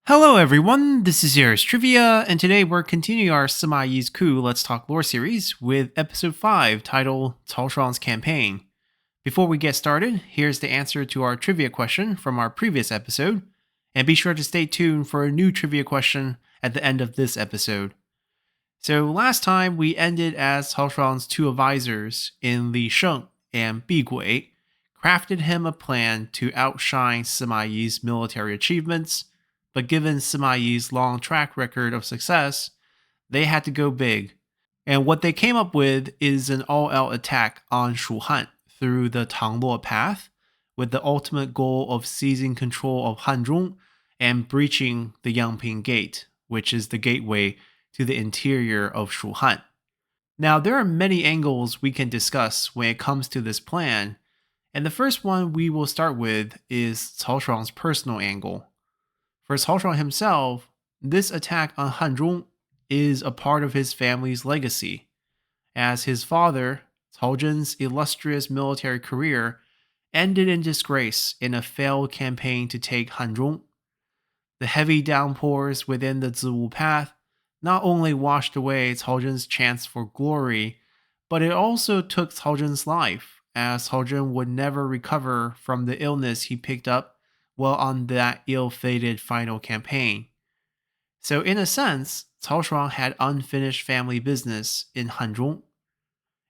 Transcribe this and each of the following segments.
Hello everyone, this is Yours Trivia, and today we're continuing our Sima Coup Let's Talk Lore series with episode 5 titled Cao Shuang's Campaign. Before we get started, here's the answer to our trivia question from our previous episode, and be sure to stay tuned for a new trivia question at the end of this episode. So last time we ended as Cao Shuang's two advisors in Li Sheng and Bi Gui crafted him a plan to outshine Sima Yi's military achievements, but given Sima Yi's long track record of success, they had to go big. And what they came up with is an all-out attack on Shuhan through the Tangluo path, with the ultimate goal of seizing control of Hanzhong and breaching the Yangping Gate, which is the gateway to the interior of Shuhan. Now, there are many angles we can discuss when it comes to this plan, and the first one we will start with is Cao Shuang's personal angle. For Cao Shuang himself, this attack on Hanzhong is a part of his family's legacy, as his father, Cao Zhen's illustrious military career, ended in disgrace in a failed campaign to take Hanzhong. The heavy downpours within the Ziwu path not only washed away Cao Zhen's chance for glory, but it also took Cao Zhen's life, as Cao Zhen would never recover from the illness he picked up while on that ill-fated final campaign. So in a sense, Cao Shuang had unfinished family business in Hanzhong.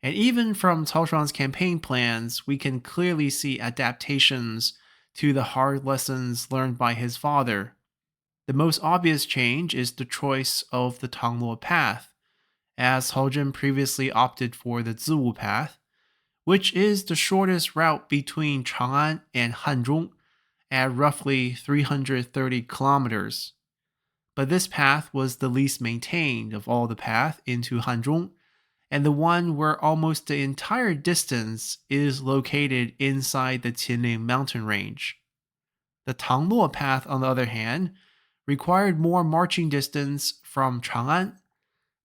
And even from Cao Shuang's campaign plans, we can clearly see adaptations to the hard lessons learned by his father. The most obvious change is the choice of the Tangluo path, as Cao Zhen previously opted for the Ziwu path, which is the shortest route between Chang'an and Hanzhong at roughly 330 kilometers. But this path was the least maintained of all the paths into Hanzhong, and the one where almost the entire distance is located inside the Qinling mountain range. The Tangluo path, on the other hand, required more marching distance from Chang'an,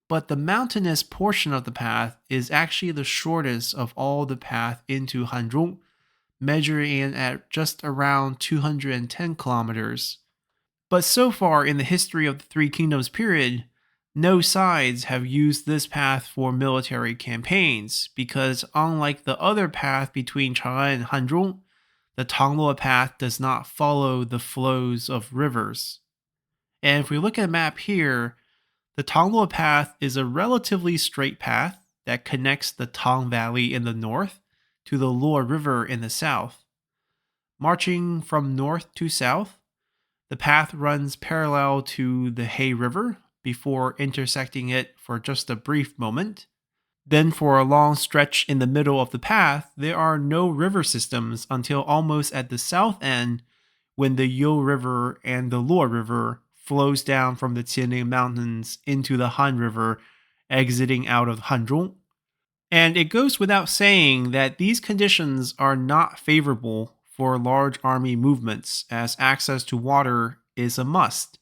but the mountainous portion of the path is actually the shortest of all the paths into Hanzhong, measuring in at just around 210 kilometers. But so far in the history of the Three Kingdoms period, no sides have used this path for military campaigns because, unlike the other path between Chang'an and Hanzhong, the Tangluo path does not follow the flows of rivers. And if we look at a map here, the Tangluo path is a relatively straight path that connects the Tang Valley in the north to the Luo River in the south. Marching from north to south, the path runs parallel to the He River before intersecting it for just a brief moment. Then, for a long stretch in the middle of the path, there are no river systems until almost at the south end, when the Yu River and the Luo River flows down from the Qinling Mountains into the Han River, exiting out of Hanzhong. And it goes without saying that these conditions are not favorable for large army movements, as access to water is a must.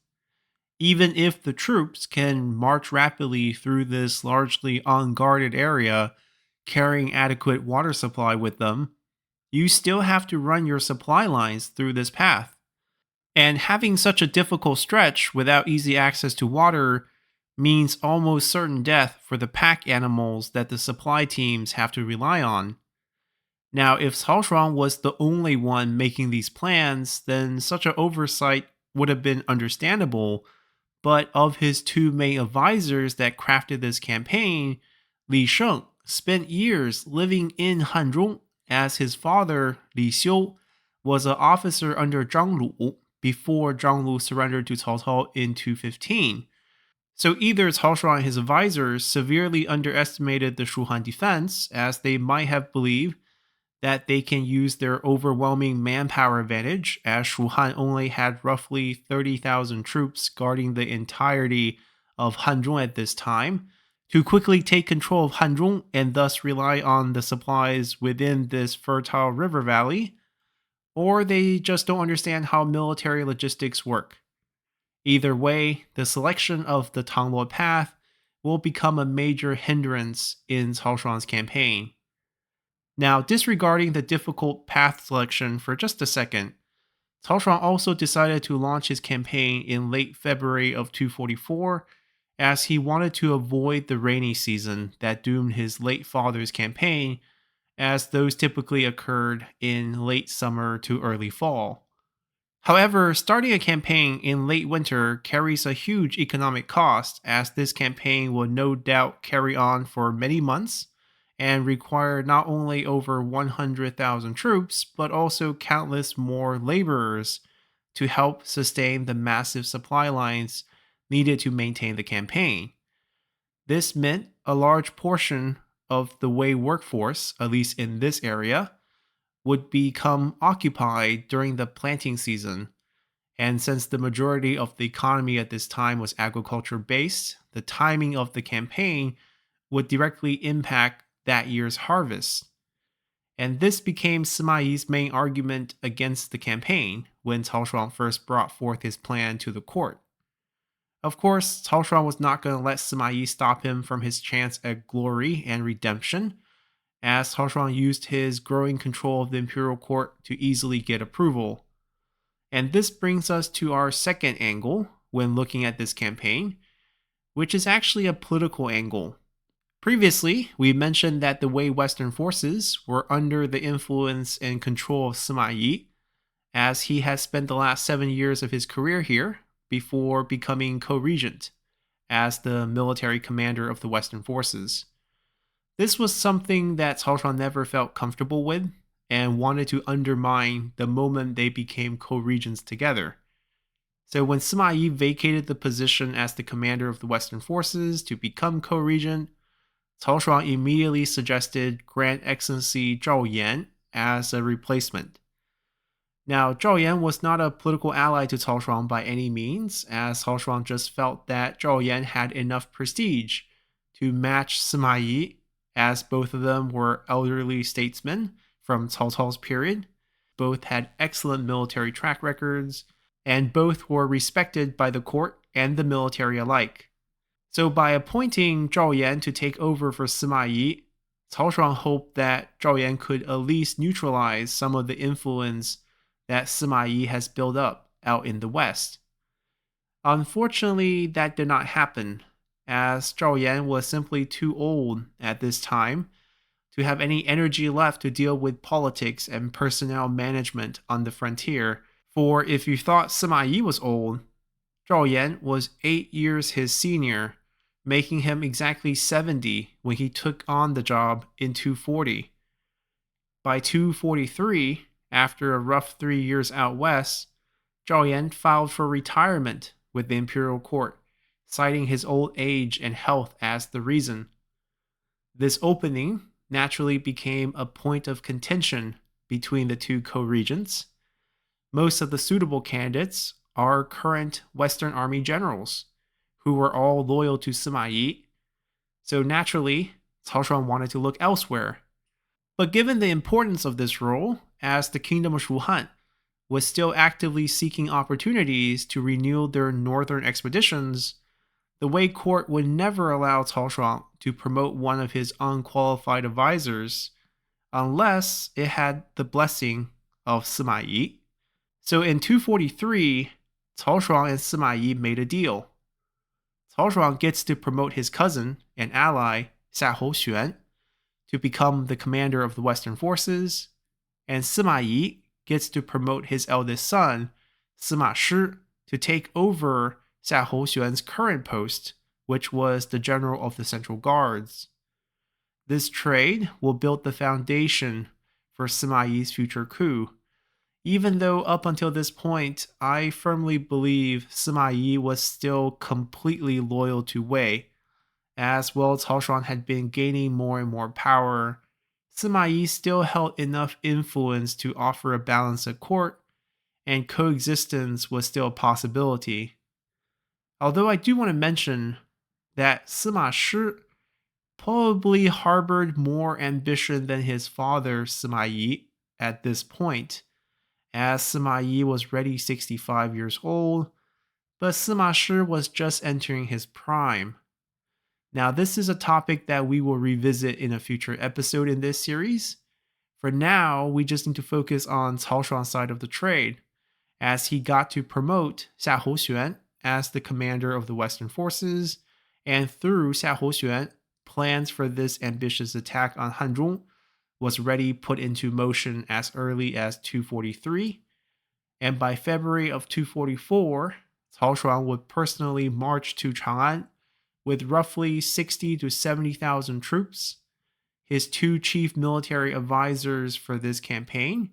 Even if the troops can march rapidly through this largely unguarded area, carrying adequate water supply with them, you still have to run your supply lines through this path. And having such a difficult stretch without easy access to water means almost certain death for the pack animals that the supply teams have to rely on. Now, if Cao Shuang was the only one making these plans, then such an oversight would have been understandable, but of his two main advisors that crafted this campaign, Li Sheng spent years living in Hanzhong, as his father, Li Xiu, was an officer under Zhang Lu before Zhang Lu surrendered to Cao Cao in 215. So either Cao Shuang and his advisors severely underestimated the Shuhan defense, as they might have believed that they can use their overwhelming manpower advantage, as Shuhan only had roughly 30,000 troops guarding the entirety of Hanzhong at this time, to quickly take control of Hanzhong and thus rely on the supplies within this fertile river valley, or they just don't understand how military logistics work. Either way, the selection of the Tangluo path will become a major hindrance in Cao Shuang's campaign. Now, disregarding the difficult path selection for just a second, Cao Shuang also decided to launch his campaign in late February of 244, as he wanted to avoid the rainy season that doomed his late father's campaign, as those typically occurred in late summer to early fall. However, starting a campaign in late winter carries a huge economic cost, as this campaign will no doubt carry on for many months and require not only over 100,000 troops, but also countless more laborers to help sustain the massive supply lines needed to maintain the campaign. This meant a large portion of the Wei workforce, at least in this area, would become occupied during the planting season, and since the majority of the economy at this time was agriculture based, the timing of the campaign would directly impact that year's harvest. And this became Sima Yi's main argument against the campaign when Cao Shuang first brought forth his plan to the court. Of course, Cao Shuang was not going to let Sima Yi stop him from his chance at glory and redemption, as Cao Shuang used his growing control of the imperial court to easily get approval. And this brings us to our second angle when looking at this campaign, which is actually a political angle. Previously, we mentioned that the Wei Western forces were under the influence and control of Sima Yi, as he had spent the last 7 years of his career here before becoming co-regent as the military commander of the Western forces. This was something that Cao Shuang never felt comfortable with and wanted to undermine the moment they became co-regents together. So when Sima Yi vacated the position as the commander of the Western forces to become co-regent, Cao Shuang immediately suggested Grand Excellency Zhao Yan as a replacement. Now, Zhao Yan was not a political ally to Cao Shuang by any means, as Cao Shuang just felt that Zhao Yan had enough prestige to match Sima Yi, as both of them were elderly statesmen from Cao Cao's period. Both had excellent military track records, and both were respected by the court and the military alike. So by appointing Zhao Yan to take over for Sima Yi, Cao Shuang hoped that Zhao Yan could at least neutralize some of the influence that Sima Yi has built up out in the west. Unfortunately, that did not happen, as Zhao Yan was simply too old at this time to have any energy left to deal with politics and personnel management on the frontier. For if you thought Sima Yi was old, Zhao Yan was 8 years his senior, making him exactly 70 when he took on the job in 240. By 243, after a rough 3 years out west, Zhao Yan filed for retirement with the imperial court, citing his old age and health as the reason. This opening naturally became a point of contention between the two co-regents. Most of the suitable candidates are current Western Army generals, who were all loyal to Sima Yi. So naturally, Cao Shuang wanted to look elsewhere. But given the importance of this role, as the kingdom of Shuhan was still actively seeking opportunities to renew their northern expeditions, the Wei court would never allow Cao Shuang to promote one of his unqualified advisors unless it had the blessing of Sima Yi. So in 243, Cao Shuang and Sima Yi made a deal. Cao Shuang gets to promote his cousin and ally, Xiahou Xuan, to become the commander of the Western forces, and Sima Yi gets to promote his eldest son, Sima Shi, to take over Xiahou Xuan's current post, which was the general of the Central Guards. This trade will build the foundation for Sima Yi's future coup. Even though up until this point, I firmly believe Sima Yi was still completely loyal to Wei, as well as Cao Shuang had been gaining more and more power. Sima Yi still held enough influence to offer a balance at court, and coexistence was still a possibility. Although I do want to mention that Sima Shi probably harbored more ambition than his father Sima Yi at this point, as Sima Yi was already 65 years old, but Sima Shi was just entering his prime. Now, this is a topic that we will revisit in a future episode in this series. For now, we just need to focus on Cao Shuang's side of the trade, as he got to promote Xiahou Xuan as the commander of the Western forces, and through Xiahou Xuan, plans for this ambitious attack on Hanzhong was already put into motion as early as 243, and by February of 244, Cao Shuang would personally march to Chang'an with roughly 60 to 70,000 troops. His two chief military advisors for this campaign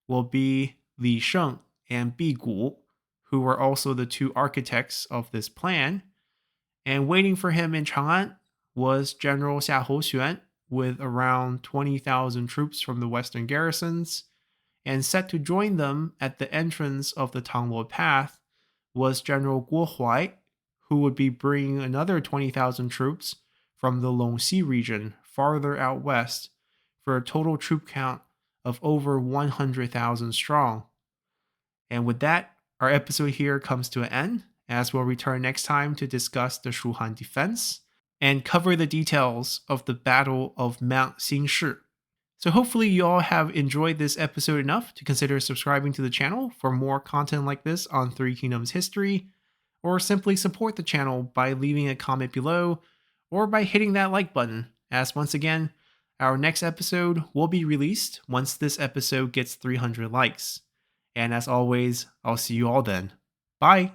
will be Li Sheng and Bi Gu, who were also the two architects of this plan. And waiting for him in Chang'an was General Xiahou Xuan with around 20,000 troops from the western garrisons, and set to join them at the entrance of the Tangluo Path was General Guo Huai, who would be bringing another 20,000 troops from the Longxi region farther out west for a total troop count of over 100,000 strong. And with that, our episode here comes to an end, as we'll return next time to discuss the Shuhan defense and cover the details of the Battle of Mount Xingshi. So hopefully you all have enjoyed this episode enough to consider subscribing to the channel for more content like this on Three Kingdoms history, or simply support the channel by leaving a comment below or by hitting that like button, as once again, our next episode will be released once this episode gets 300 likes. And as always, I'll see you all then. Bye!